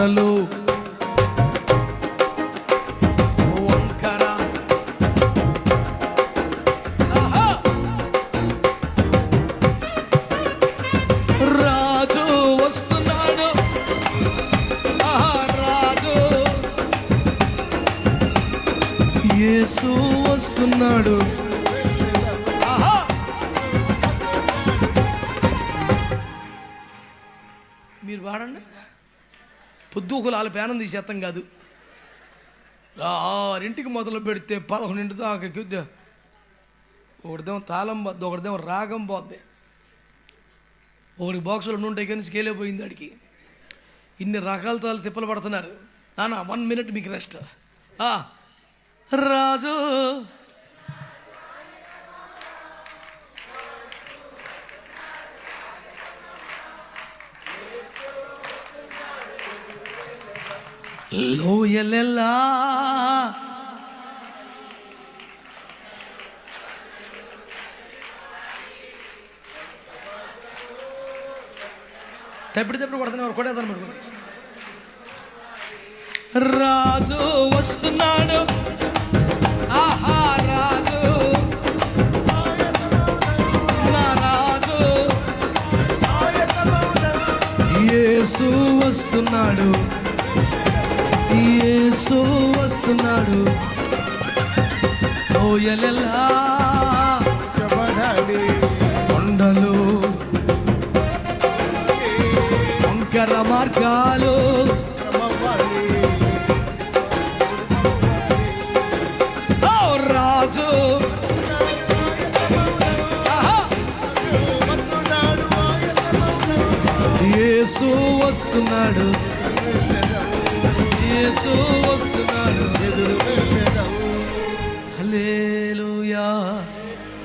కొండలు వంకర రాజు వస్తున్నాడు, రాజు యేసు వస్తున్నాడు. మీరు వాడండి. పొద్దు ఒకలాల పేనం తీసేస్తాం కాదు. 6 మొదలు పెడితే 11 దాకా ఒకటిదేమో తాళం పోద్ది, ఒకటిదేమో రాగం పోద్ది, ఒకటి బాక్సులు ఉంటాయి కానీ స్కేలే పోయింది వాడికి. ఇన్ని రకాల తాళ్ళు తిప్పలు పడుతున్నారు. నాన్న 1 minute మీకు రెస్ట్. రాజు లోయలెల్లా తెప్పుడు కొడుతున్నారు, కొట్టేద్దాం పడుకోండి. రాజు వస్తున్నాడు, రాజు నా రాజు యేసు వస్తున్నాడు, యేసు వస్తున్నాడు. లోయలెల్లా కొండలు వంకర మార్గాలు రాజు యేసు వస్తున్నాడు, యేసు వస్తున్నాడు.